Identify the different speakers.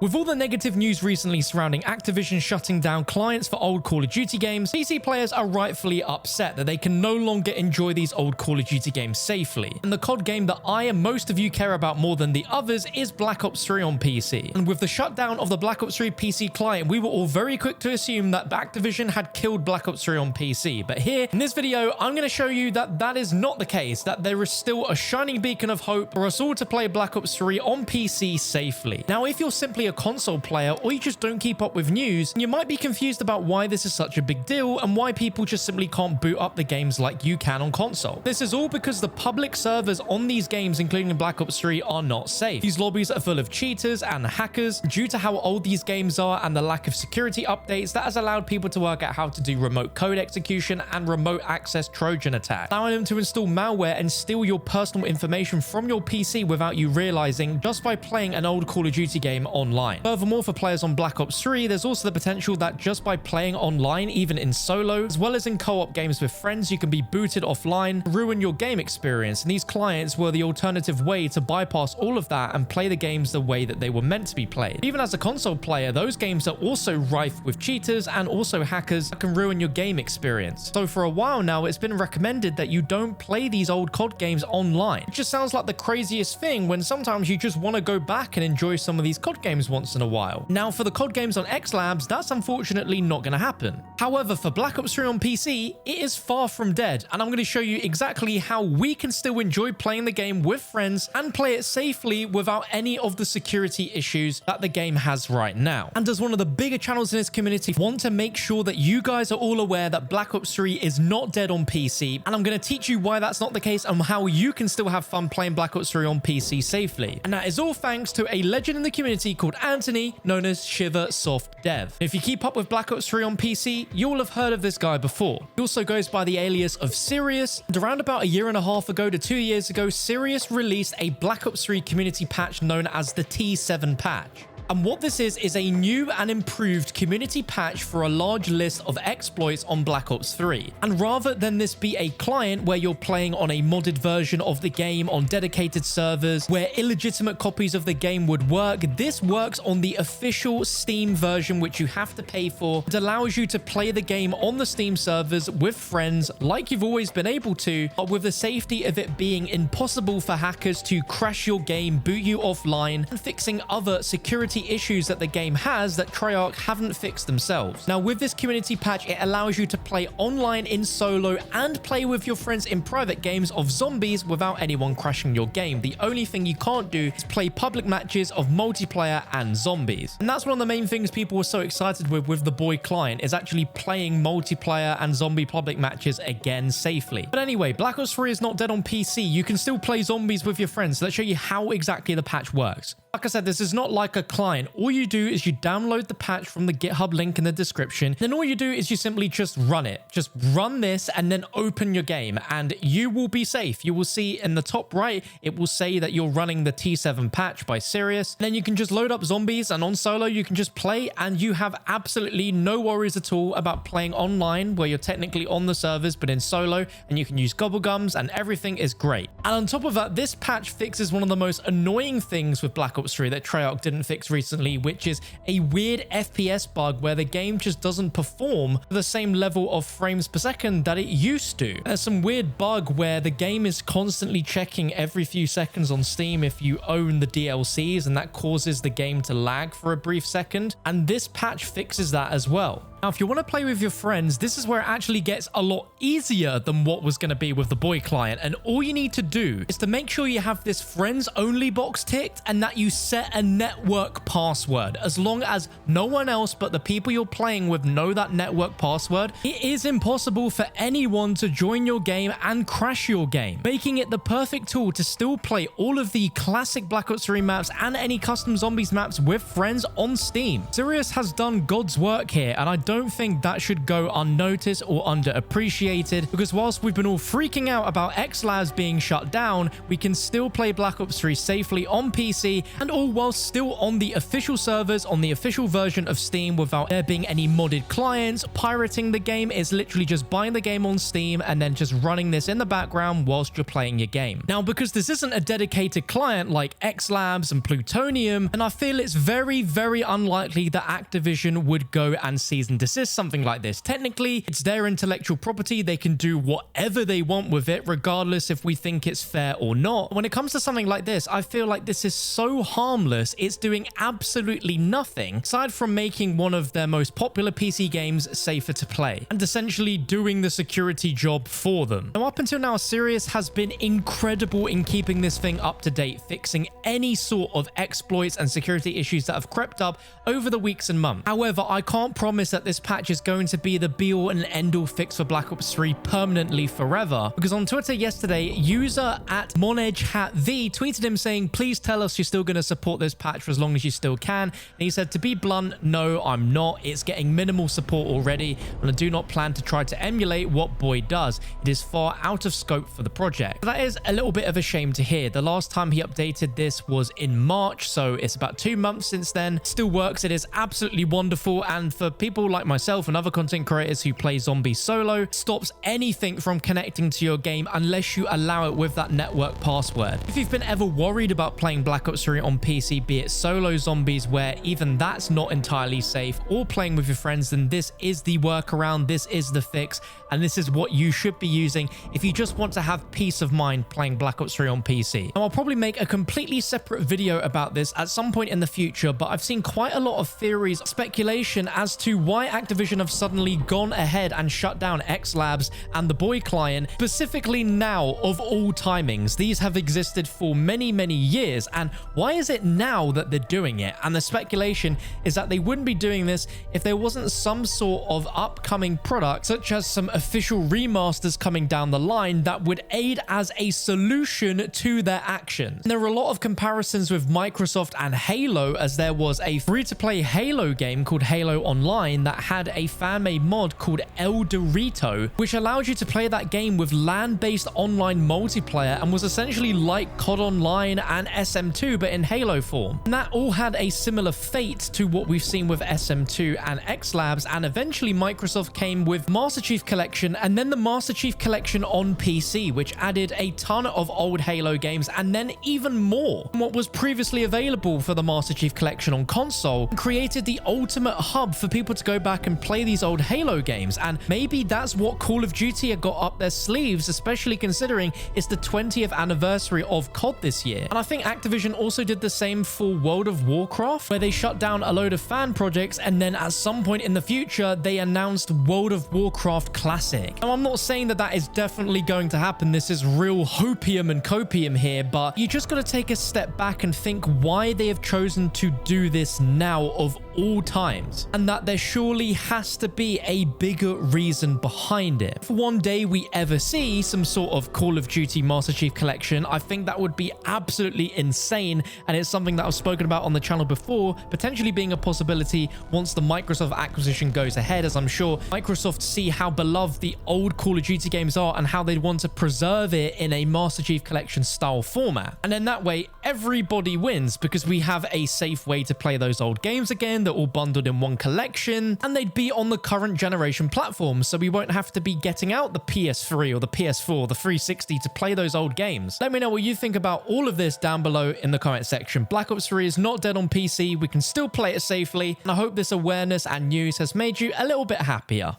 Speaker 1: With all the negative news recently surrounding Activision shutting down clients for old Call of Duty games, PC players are rightfully upset that they can no longer enjoy these old Call of Duty games safely. And the COD game that I and most of you care about more than the others is Black Ops 3 on PC. And with the shutdown of the Black Ops 3 PC client, we were all very quick to assume that Activision had killed Black Ops 3 on PC. But here, in this video, I'm going to show you that that is not the case, that there is still a shining beacon of hope for us all to play Black Ops 3 on PC safely. Now, if you're simply a console player or you just don't keep up with news, you might be confused about why this is such a big deal and why people just simply can't boot up the games like you can on console. This is all because the public servers on these games, including Black Ops 3, are not safe. These lobbies are full of cheaters and hackers due to how old these games are and the lack of security updates that has allowed people to work out how to do remote code execution and remote access Trojan attacks, allowing them to install malware and steal your personal information from your PC without you realizing, just by playing an old Call of Duty game online. Furthermore, for players on Black Ops 3, there's also the potential that just by playing online, even in solo, as well as in co-op games with friends, you can be booted offline, ruin your game experience, and these clients were the alternative way to bypass all of that and play the games the way that they were meant to be played. Even as a console player, those games are also rife with cheaters and also hackers that can ruin your game experience. So for a while now, it's been recommended that you don't play these old COD games online. It just sounds like the craziest thing when sometimes you just want to go back and enjoy some of these COD games once in a while. Now, for the COD games on xLabs, that's unfortunately not going to happen. However, for Black Ops 3 on PC, it is far from dead, and I'm going to show you exactly how we can still enjoy playing the game with friends and play it safely without any of the security issues that the game has right now. And as one of the bigger channels in this community, I want to make sure that you guys are all aware that Black Ops 3 is not dead on PC, and I'm going to teach you why that's not the case and how you can still have fun playing Black Ops 3 on PC safely. And that is all thanks to a legend in the community called Anthony, known as Shiver Soft Dev. If you keep up with Black Ops 3 on PC, you'll have heard of this guy before. He also goes by the alias of Sirius, and around about a year and a half ago to 2 years ago, Sirius released a Black Ops 3 community patch known as the T7 patch. And what this is a new and improved community patch for a large list of exploits on Black Ops 3. And rather than this be a client where you're playing on a modded version of the game on dedicated servers where illegitimate copies of the game would work, this works on the official Steam version, which you have to pay for. It allows you to play the game on the Steam servers with friends like you've always been able to, but with the safety of it being impossible for hackers to crash your game, boot you offline, and fixing other security issues that the game has that Treyarch haven't fixed themselves. Now, with this community patch, it allows you to play online in solo and play with your friends in private games of zombies without anyone crashing your game. The only thing you can't do is play public matches of multiplayer and zombies. And that's one of the main things people were so excited with the Boiii client, is actually playing multiplayer and zombie public matches again safely. But anyway, Black Ops 3 is not dead on PC. You can still play zombies with your friends. So let's show you how exactly the patch works. Like I said, this is not like a client. All you do is you download the patch from the GitHub link in the description. Then all you do is you simply just run it. Just run this and then open your game and you will be safe. You will see in the top right, it will say that you're running the T7 patch by Sirius. Then you can just load up zombies, and on solo, you can just play and you have absolutely no worries at all about playing online where you're technically on the servers, but in solo, and you can use gobblegums and everything is great. And on top of that, this patch fixes one of the most annoying things with Black Ops 3 that Treyarch didn't fix recently, which is a weird FPS bug where the game just doesn't perform to the same level of frames per second that it used to. There's some weird bug where the game is constantly checking every few seconds on Steam if you own the DLCs, and that causes the game to lag for a brief second, and this patch fixes that as well. Now, if you want to play with your friends, this is where it actually gets a lot easier than what was going to be with the Boiii client. And all you need to do is to make sure you have this friends only box ticked and that you set a network password. As long as no one else but the people you're playing with know that network password, it is impossible for anyone to join your game and crash your game, making it the perfect tool to still play all of the classic Black Ops 3 maps and any custom zombies maps with friends on Steam. Sirius has done God's work here, and I don't think that should go unnoticed or underappreciated, because whilst we've been all freaking out about xLabs being shut down, we can still play Black Ops 3 safely on PC, and all while still on the official servers on the official version of Steam without there being any modded clients. Pirating the game is literally just buying the game on Steam and then just running this in the background whilst you're playing your game. Now, because this isn't a dedicated client like xLabs and Plutonium, and I feel it's very, very unlikely that Activision would go and cease and desist something like this. Technically, it's their intellectual property. They can do whatever they want with it, regardless if we think it's fair or not. When it comes to something like this, I feel like this is so harmless. It's doing absolutely nothing aside from making one of their most popular PC games safer to play and essentially doing the security job for them. Now, up until now, Sirius has been incredible in keeping this thing up to date, fixing any sort of exploits and security issues that have crept up over the weeks and months. However, I can't promise that this patch is going to be the be-all and end-all fix for Black Ops 3 permanently forever, because on Twitter yesterday, user at MonEdgeHatV tweeted him saying, "Please tell us you're still going to support this patch for as long as you still can." And he said, "To be blunt, no, I'm not. It's getting minimal support already, and I do not plan to try to emulate what Boiii does. It is far out of scope for the project." That is a little bit of a shame to hear. The last time he updated this was in March, so it's about 2 months since then. Still works. It is absolutely wonderful, and for people like myself and other content creators who play zombie solo, stops anything from connecting to your game unless you allow it with that network password. If you've been ever worried about playing Black Ops 3 on PC, be it solo zombies where even that's not entirely safe, or playing with your friends, then this is the workaround, this is the fix, and this is what you should be using if you just want to have peace of mind playing Black Ops 3 on PC. Now, I'll probably make a completely separate video about this at some point in the future, but I've seen quite a lot of theories, speculation as to why Activision have suddenly gone ahead and shut down xLabs and the Boiii client, specifically now of all timings. These have existed for many, many years, and why is it now that they're doing it? And the speculation is that they wouldn't be doing this if there wasn't some sort of upcoming product, such as some official remasters coming down the line, that would aid as a solution to their actions. And there are a lot of comparisons with Microsoft and Halo, as there was a free-to-play Halo game called Halo Online that had a fan-made mod called El Dorito, which allowed you to play that game with LAN-based online multiplayer and was essentially like COD Online and SM2 but in Halo form. And that all had a similar fate to what we've seen with SM2 and xLabs, and eventually Microsoft came with Master Chief Collection and then the Master Chief Collection on PC, which added a ton of old Halo games and then even more than what was previously available for the Master Chief Collection on console, and created the ultimate hub for people to go back and play these old Halo games. And maybe that's what Call of Duty have got up their sleeves, especially considering it's the 20th anniversary of COD this year. And I think Activision also did the same for World of Warcraft, where they shut down a load of fan projects and then at some point in the future they announced World of Warcraft Classic. Now, I'm not saying that that is definitely going to happen. This is real hopium and copium here, but you just got to take a step back and think why they have chosen to do this now of all times, and that there surely has to be a bigger reason behind it. If one day we ever see some sort of Call of Duty Master Chief Collection, I think that would be absolutely insane, and it's something that I've spoken about on the channel before, potentially being a possibility once the Microsoft acquisition goes ahead, as I'm sure Microsoft see how beloved the old Call of Duty games are and how they'd want to preserve it in a Master Chief Collection style format. And then that way everybody wins, because we have a safe way to play those old games again. They're all bundled in one collection, and they'd be on the current generation platforms, so we won't have to be getting out the PS3 or the PS4, the 360 to play those old games. Let me know what you think about all of this down below in the comment section. Black Ops 3 is not dead on PC. We can still play it safely, and I hope this awareness and news has made you a little bit happier.